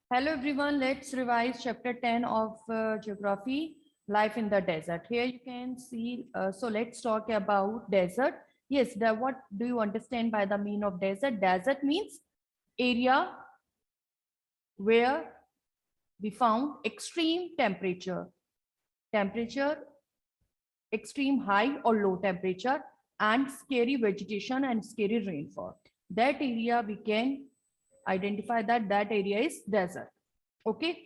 Hello everyone, let's revise chapter 10 of geography, life in the desert. Here you can see, so let's talk about desert. Yes, what do you understand by the meaning of desert? Desert means area where we found extreme temperature, extreme high or low temperature, and scary vegetation and scary rainfall. That area we can identify that area is desert. Okay,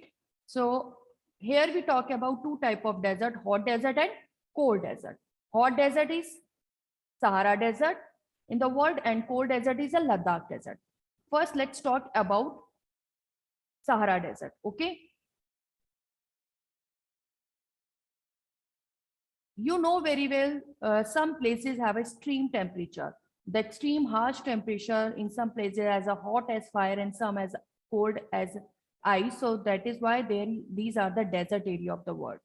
so here we talk about two type of desert: hot desert and cold desert. Hot desert is Sahara desert in the world, and cold desert is a Ladakh desert. First, let's talk about Sahara desert. Okay, you know very well, some places have extreme temperature. The extreme harsh temperature in some places as a hot as fire and some as cold as ice. So that is why these are the desert area of the world.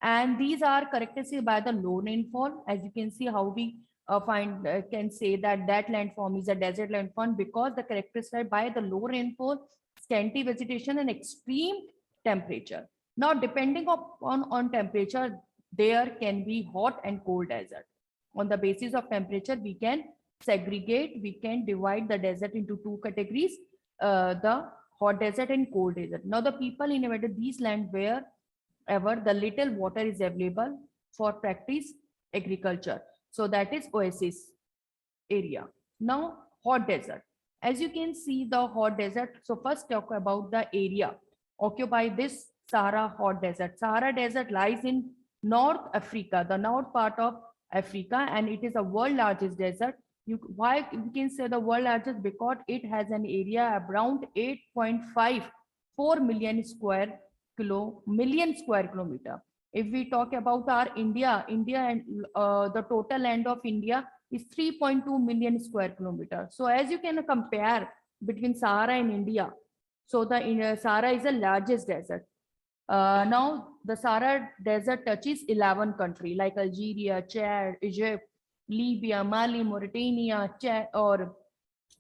And these are characterized by the low rainfall. As you can see how we can say that landform is a desert landform because the characterized by the low rainfall, scanty vegetation and extreme temperature. Now depending on temperature, there can be hot and cold desert. On the basis of temperature, we can we can divide the desert into two categories, the hot desert and cold desert. Now the people inhabited these land wherever the little water is available for practice agriculture. So that is oasis area. Now hot desert. As you can see the hot desert. So first talk about the area occupied this Sahara hot desert. Sahara desert lies in North Africa, the north part of Africa, and it is a world largest desert. Why you can say the world largest? Because it has an area around 8.54 million square kilometer. If we talk about our India and the total land of India is 3.2 million square kilometer. So as you can compare between Sahara and India, so the Sahara is the largest desert. Now, the Sahara Desert touches 11 countries like Algeria, Chad, Egypt, Libya, Mali, Mauritania, Chad, or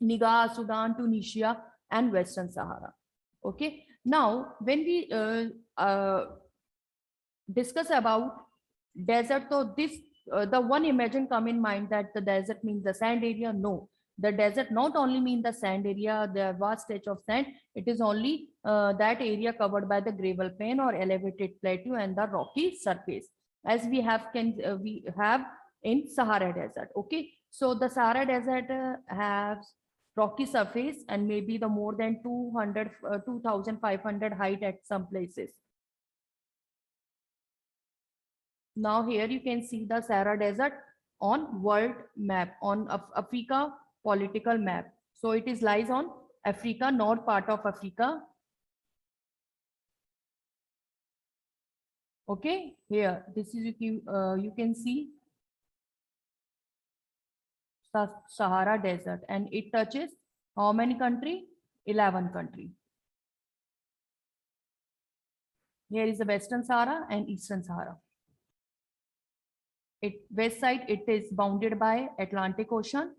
Niger, Sudan, Tunisia, and Western Sahara. Okay. Now, when we discuss about desert, so this the one imagine come in mind that the desert means the sand area. No, the desert not only mean the sand area, the vast stretch of sand. It is only that area covered by the gravel plain or elevated plateau and the rocky surface, as we have in Sahara desert. Okay, so the Sahara desert has rocky surface and maybe the more than 2,500 height at some places. Now here you can see the Sahara Desert on world map, on Africa political map. So it is lies on Africa, north part of Africa. Okay, here this is you can see the Sahara Desert, and it touches how many country? 11 country. Here is the Western Sahara and Eastern Sahara. West side it is bounded by Atlantic Ocean,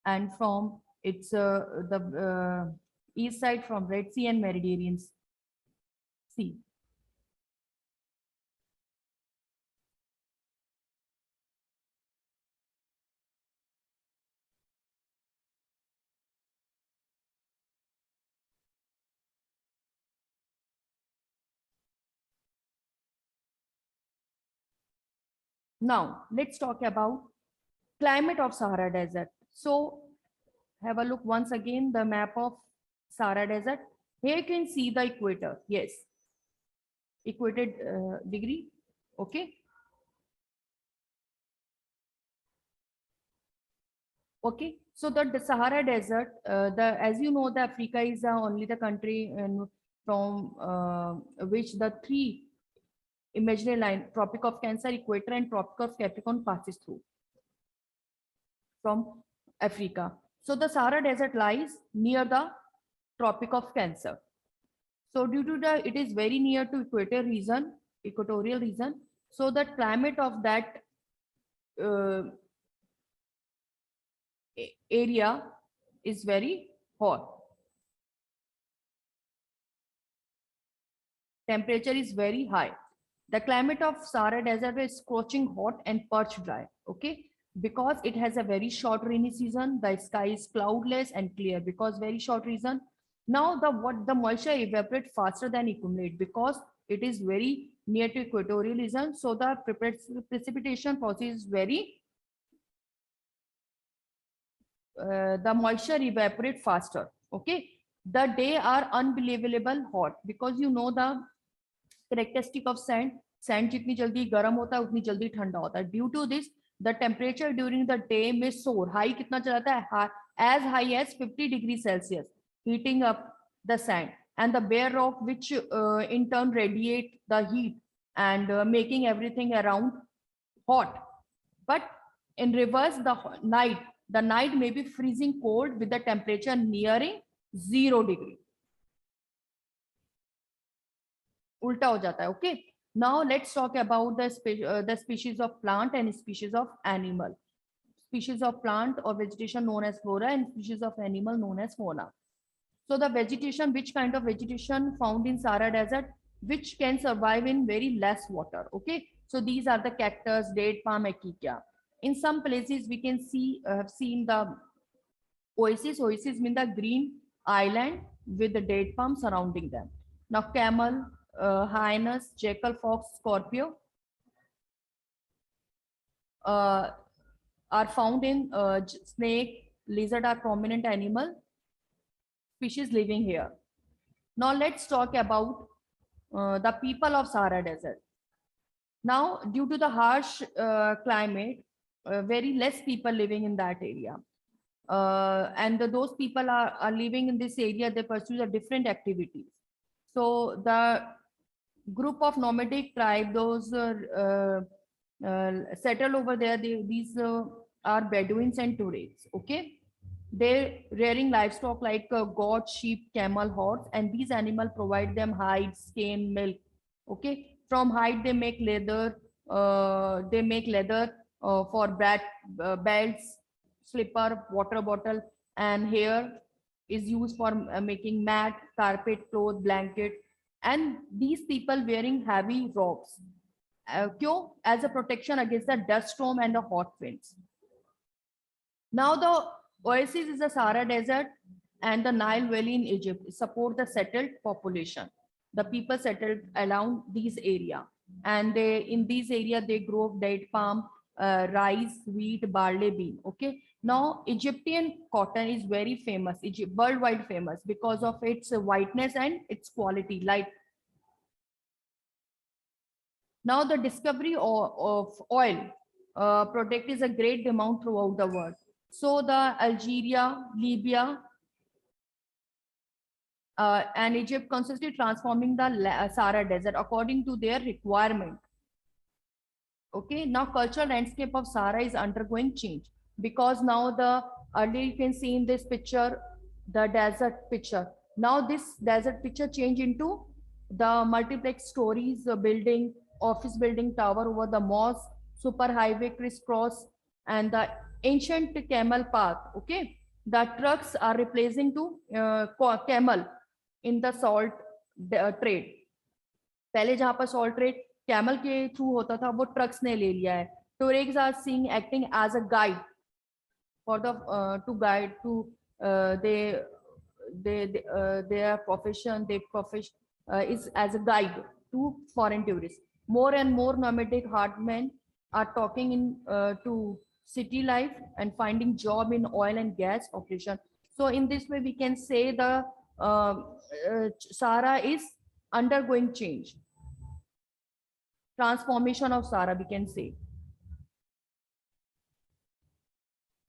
and from its the east side from Red Sea and Mediterranean Sea. Now let's talk about climate of Sahara Desert. So have a look once again the map of Sahara Desert. Here you can see the equator. Yes, equated degree. Okay. Okay. So the Sahara Desert, the as you know, the Africa is only the country from which the three imaginary line, Tropic of Cancer, Equator, and Tropic of Capricorn passes through from Africa. So the Sahara Desert lies near the Tropic of Cancer. So due to it is very near to equatorial region. So the climate of that uh, area is very hot. Temperature is very high. The climate of Sahara Desert is scorching hot and parched dry. Okay, because it has a very short rainy season. The sky is cloudless and clear because very short reason. Now the moisture evaporate faster than accumulate because it is very near to equatorial region. So the precipitation process is very the moisture evaporate faster. Okay, the day are unbelievable hot because you know the characteristic of sand जितनी जल्दी गर्म होता है उतनी जल्दी ठंडा होता है. Due to this, the temperature during the day may soar. High कितना चला जाता है? As high as 50 degrees Celsius, heating up the sand and the bare rock, which in turn radiate the heat and making everything around hot. But in reverse, the night may be freezing cold with the temperature nearing 0 degree. उल्टा हो जाता है. Okay, now let's talk about the species of plant and species of animal. Species of plant or vegetation known as flora and species of animal known as fauna. So the vegetation, which kind of vegetation found in Sahara Desert, which can survive in very less water. Okay, so these are the cactus, date palm, acacia. In some places we can see have seen the oasis. Oasis mean the green island with the date palm surrounding them. Now camel, hyenas, jackal, fox, scorpio are found in snake, lizard are prominent animal species living here. Now let's talk about the people of Sahara Desert. Now, due to the harsh climate, very less people living in that area. And those people are living in this area, they pursue the different activities. So the group of nomadic tribe, those settle over there, these are Bedouins and Tuaregs. Okay, they're rearing livestock like goat, sheep, camel, horse, and these animals provide them hide, skin, milk. Okay, from hide they make leather. For belts, slipper, water bottle, and hair is used for making mat, carpet, cloth, blanket. And these people wearing heavy robes. Kyun? As a protection against the dust storm and the hot winds. Now the oasis is the Sahara Desert and the Nile Valley in Egypt support the settled population. The people settled around these area, and in these area they grow date palm, rice, wheat, barley, bean. Okay. Now Egyptian cotton is very famous, worldwide famous because of its whiteness and its quality, light. Now the discovery of oil product is a great demand throughout the world. So the Algeria, Libya, and Egypt constantly transforming the Sahara Desert according to their requirement. Okay, now cultural landscape of Sahara is undergoing change because now the earlier you can see in this picture the desert picture. Now this desert picture change into the multiplex stories, building, office building, tower over the mosque, super highway crisscross, and the ancient camel path. Okay, the trucks are replacing to camel in the salt trade. पहले जहाँ पर salt trade camel के through होता था वो trucks ने ले लिया है. Tourists are seeing acting as a guide for the to guide to their profession. Is as a guide to foreign tourists. More and more nomadic heartmen are talking in to city life and finding job in oil and gas operation. So in this way we can say the Sahara is undergoing change, transformation of Sahara we can say.